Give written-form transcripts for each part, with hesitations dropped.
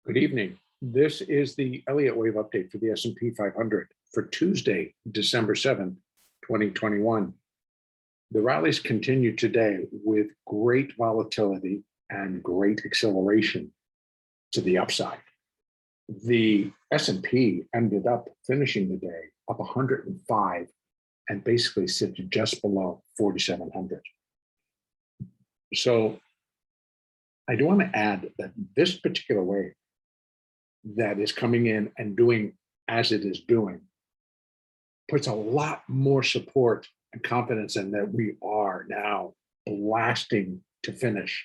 Good evening. This is the Elliott wave update for the S&P 500 for Tuesday, December 7th, 2021. The rallies continue today with great volatility and great acceleration to the upside. The S&P ended up finishing the day up 105 and basically sitting just below 4,700. So I do want to add that this particular wave that is coming in and doing as it is doing puts a lot more support and confidence in that we are now blasting to finish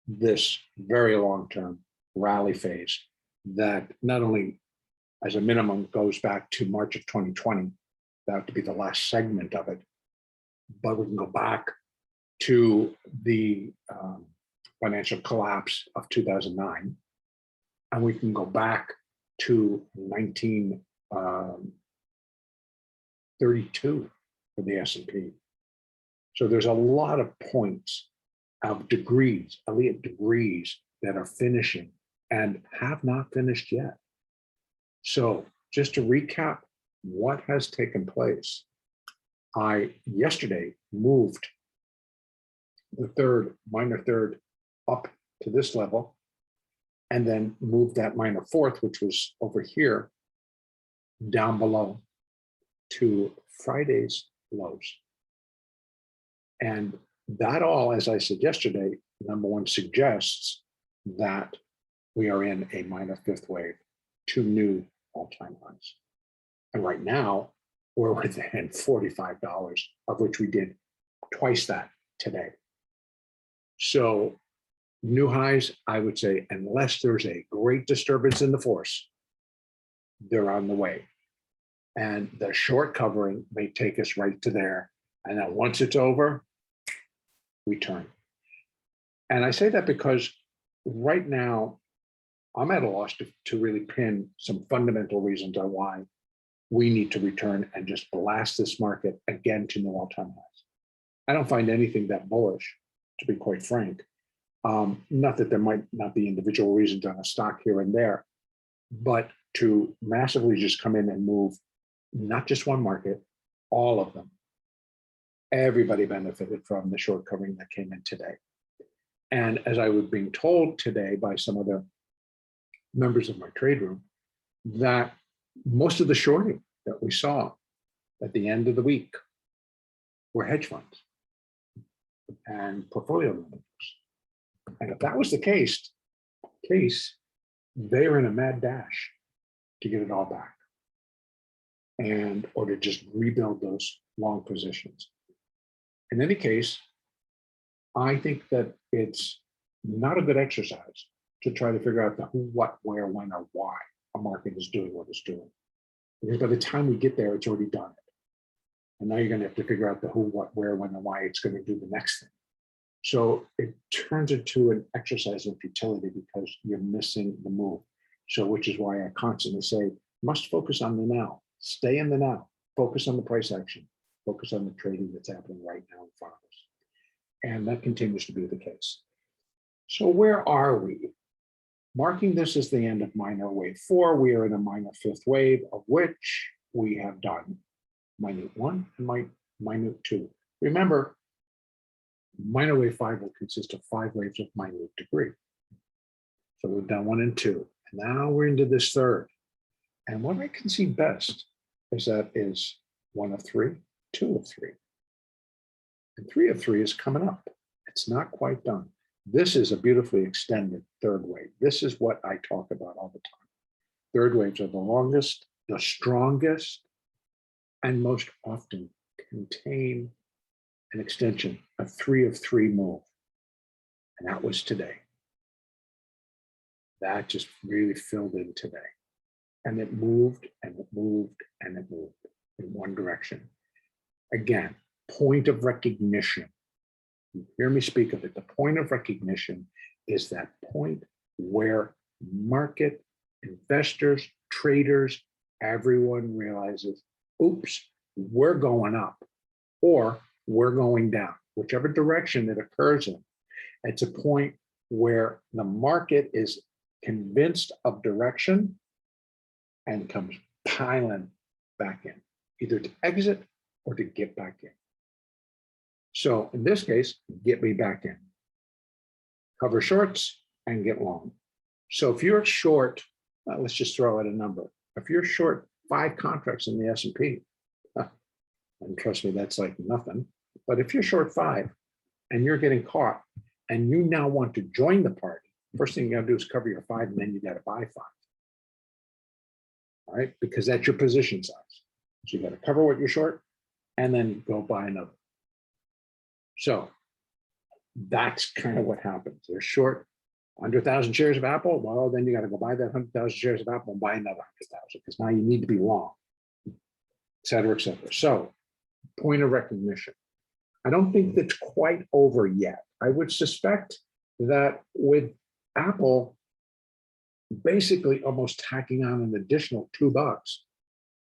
this very long-term rally phase that not only as a minimum goes back to March of 2020, that would be the last segment of it, but we can go back to the financial collapse of 2009, and we can go back to 1932 for the S&P. So there's a lot of points of degrees, Elliott degrees, that are finishing and have not finished yet. So just to recap what has taken place, I yesterday moved the minor third up to this level, and then moved that minor fourth, which was over here, down below to Friday's lows. And that all, as I said yesterday, number one, suggests that we are in a minor fifth wave, two new all-time highs. And right now, we're within $45, of which we did twice that today. So new highs, I would say, unless there's a great disturbance in the force, they're on the way. And the short covering may take us right to there. And then once it's over, we turn. And I say that because right now, I'm at a loss to really pin some fundamental reasons on why we need to return and just blast this market again to new all-time highs. I don't find anything that bullish, to be quite frank. Not that there might not be individual reasons on a stock here and there, but to massively just come in and move not just one market, all of them. Everybody benefited from the short covering that came in today. And as I was being told today by some of the members of my trade room, that most of the shorting that we saw at the end of the week were hedge funds and portfolio managers. And if that was the case, they are in a mad dash to get it all back, or to just rebuild those long positions. In any case, I think that it's not a good exercise to try to figure out the who, what, where, when, or why a market is doing what it's doing. Because by the time we get there, it's already done it. And now you're going to have to figure out the who, what, where, when, and why it's going to do the next thing. So it turns into an exercise in futility because you're missing the move. So which is why I constantly say, must focus on the now, stay in the now, focus on the price action, focus on the trading that's happening right now in front of us. And that continues to be the case. So where are we? Marking this as the end of minor wave 4, we are in a minor fifth wave, of which we have done minute 1 and minute 2. Remember, minor wave 5 will consist of 5 waves of minute degree. So we've done 1 and 2. And now we're into this third. And what I can see best is that is 1 of 3, 2 of 3. And 3 of 3 is coming up. It's not quite done. This is a beautifully extended third wave. This is what I talk about all the time. Third waves are the longest, the strongest, and most often contain an extension, a 3 of 3 move. And that was today. That just really filled in today. And it moved and it moved and it moved in one direction. Again, point of recognition. You hear me speak of it. The point of recognition is that point where market investors, traders, everyone realizes, oops, we're going up or we're going down, whichever direction it occurs in. It's a point where the market is convinced of direction and comes piling back in, either to exit or to get back in. So in this case, get me back in. Cover shorts and get long. So if you're short, let's just throw out a number. If you're short 5 contracts in the S&P, and trust me, that's like nothing. But if you're short 5 and you're getting caught and you now want to join the party, first thing you gotta do is cover your 5 and then you gotta buy 5. All right, because that's your position size. So you gotta cover what you're short and then go buy another. So that's kind of what happens. They're short 100,000 shares of Apple. Well, then you got to go buy that 100,000 shares of Apple and buy another 100,000 because now you need to be long, et cetera, et cetera. So point of recognition. I don't think that's quite over yet. I would suspect that with Apple basically almost tacking on an additional $2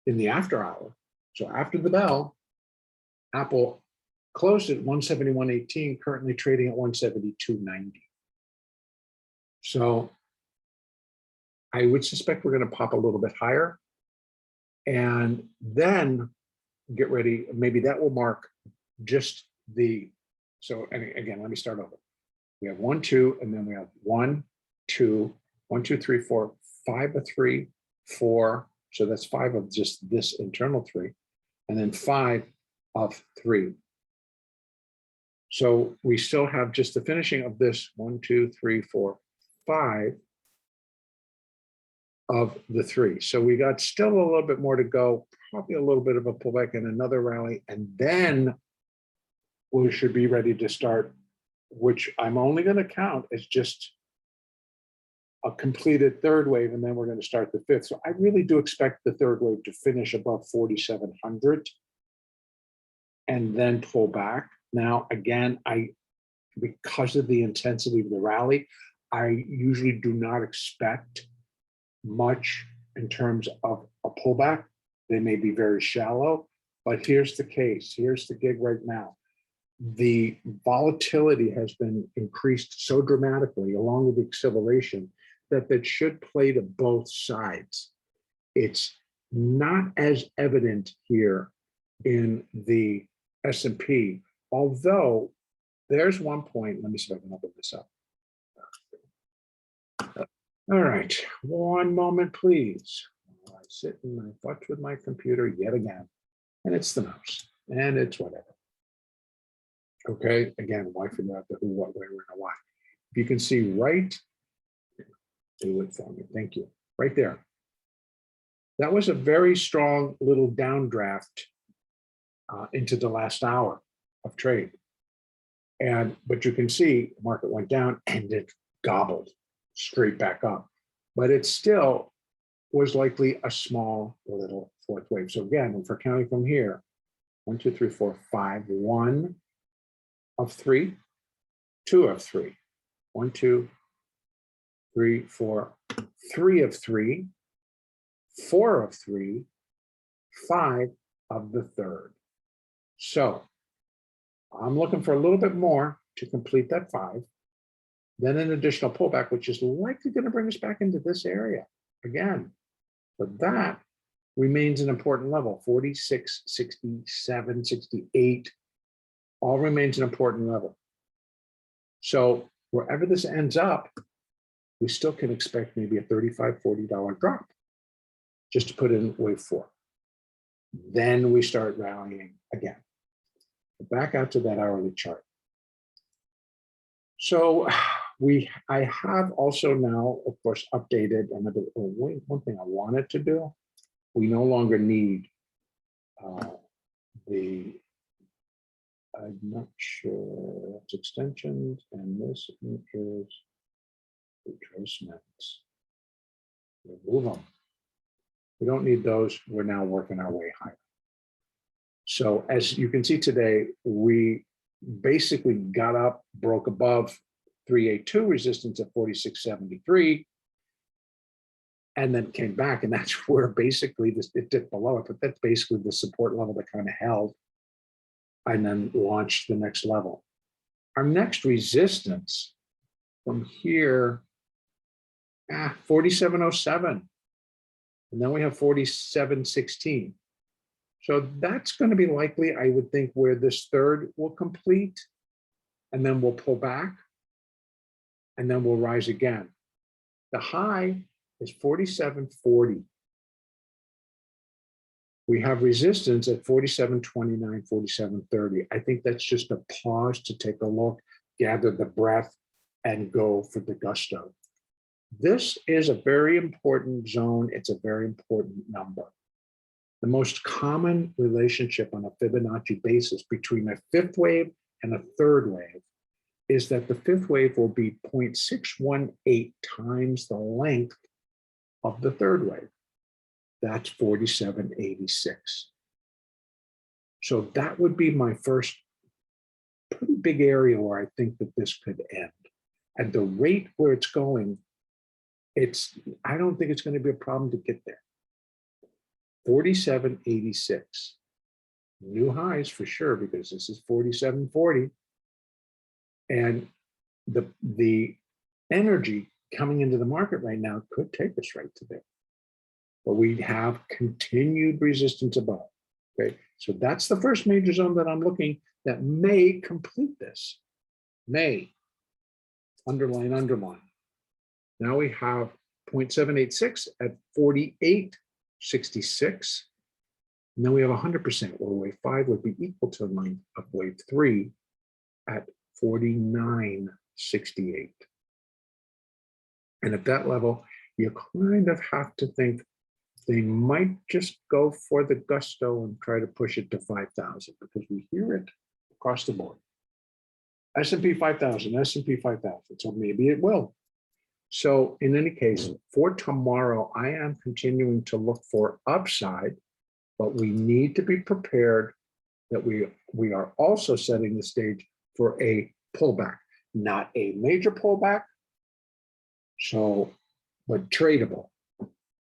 in the after hour. So after the bell, Apple closed at 171.18, currently trading at 172.90. So I would suspect we're going to pop a little bit higher and then get ready. Maybe that will mark just the, so and again, let me start over. We have 1, 2, and then we have 1, 2, 1, 2, 3, 4, 5 of 3, 4. So that's 5 of just this internal 3, and then 5 of 3. So we still have just the finishing of this 1, 2, 3, 4, 5 of the 3. So we got still a little bit more to go, probably a little bit of a pullback and another rally, and then we should be ready to start, which I'm only going to count as just a completed third wave, and then we're going to start the 5th. So I really do expect the third wave to finish above 4,700 and then pull back. Now, again, because of the intensity of the rally, I usually do not expect much in terms of a pullback. They may be very shallow, but here's the case. Here's the gig right now. The volatility has been increased so dramatically along with the acceleration that should play to both sides. It's not as evident here in the S&P, although there's one point. Let me see if I can open this up. All right, one moment, please. I sit in my butt with my computer yet again, and it's the mouse, and it's whatever. Okay, again, why figure out the who, what, where, when, and why? If you can see right, do it for me, thank you. Right there. That was a very strong little downdraft into the last hour of trade. But you can see the market went down and it gobbled straight back up. But it still was likely a small little 4th wave. So again, if we're counting from here, 1, 2, 3, 4, 5, 1 of 3, 2 of 3, 1, 2, 3, 4, 3 of 3, 4 of 3, 5 of the 3rd. So I'm looking for a little bit more to complete that 5, then an additional pullback, which is likely going to bring us back into this area again. But that remains an important level, 46, 67, 68, all remains an important level. So wherever this ends up, we still can expect maybe a $35, $40 drop, just to put in wave 4. Then we start rallying again. Back out to that hourly chart. So I have also now, of course, updated another one thing I wanted to do. We no longer need I'm not sure, it's extensions, and this is retracements. Remove them. We don't need those. We're now working our way higher. So as you can see today, we basically got up, broke above 382 resistance at 46.73, and then came back, and that's where basically it dipped below it, but that's basically the support level that kind of held and then launched the next level. Our next resistance from here 47.07. And then we have 47.16. So that's going to be likely, I would think, where this third will complete. And then we'll pull back. And then we'll rise again. The high is 47.40. We have resistance at 47.29, 47.30. I think that's just a pause to take a look, gather the breath, and go for the gusto. This is a very important zone. It's a very important number. The most common relationship on a Fibonacci basis between a fifth wave and a third wave is that the fifth wave will be 0.618 times the length of the third wave. That's 47.86. So that would be my first pretty big area where I think that this could end. At the rate where it's going, I don't think it's going to be a problem to get there. 47.86. New highs for sure, because this is 47.40. And the energy coming into the market right now could take us right to there. But we have continued resistance above. Okay, so that's the first major zone that I'm looking that may complete this. May. Underline, underline. Now we have 0.786 at 48.66. And then we have 100%, where wave 5 would be equal to the length of wave 3 at 49.68. And at that level, you kind of have to think they might just go for the gusto and try to push it to 5,000, because we hear it across the board. S&P 5,000, S&P 5,000, so maybe it will. So in any case, for tomorrow, I am continuing to look for upside, but we need to be prepared that we are also setting the stage for a pullback, not a major pullback, so, but tradable.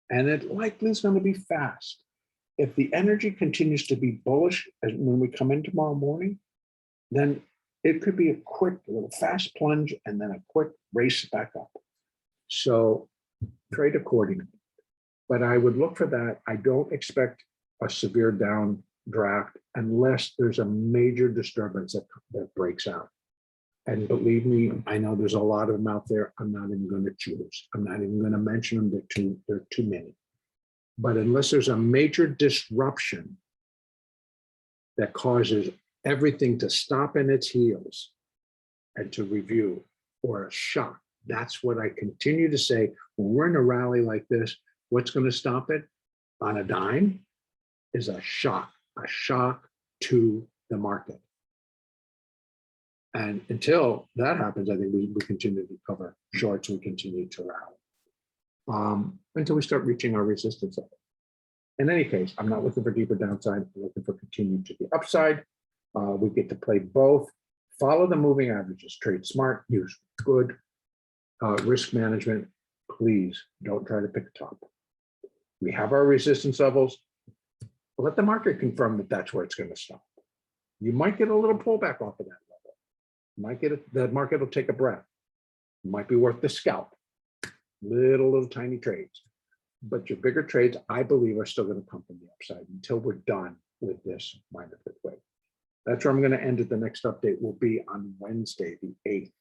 And it likely is going to be fast. If the energy continues to be bullish as when we come in tomorrow morning, then it could be a quick, little fast plunge and then a quick race back up. So trade accordingly. But I would look for that. I don't expect a severe downdraft unless there's a major disturbance that breaks out. And believe me, I know there's a lot of them out there. I'm not even going to choose. I'm not even going to mention them. There are too many. But unless there's a major disruption that causes everything to stop in its heels and to review, or a shock, that's what I continue to say. When we're in a rally like this, what's going to stop it on a dime is a shock to the market. And until that happens, I think we continue to cover shorts, we continue to rally until we start reaching our resistance level. In any case, I'm not looking for deeper downside. I'm looking for continued to the upside. We get to play both. Follow the moving averages. Trade smart. Use good risk management. Please don't try to pick a top. We have our resistance levels. Let the market confirm that that's where it's going to stop. You might get a little pullback off of that. Might get it, the market will take a breath. It might be worth the scalp. Little tiny trades. But your bigger trades, I believe, are still going to come from the upside until we're done with this minor fifth wave. That's where I'm going to end it. The next update will be on Wednesday, the 8th.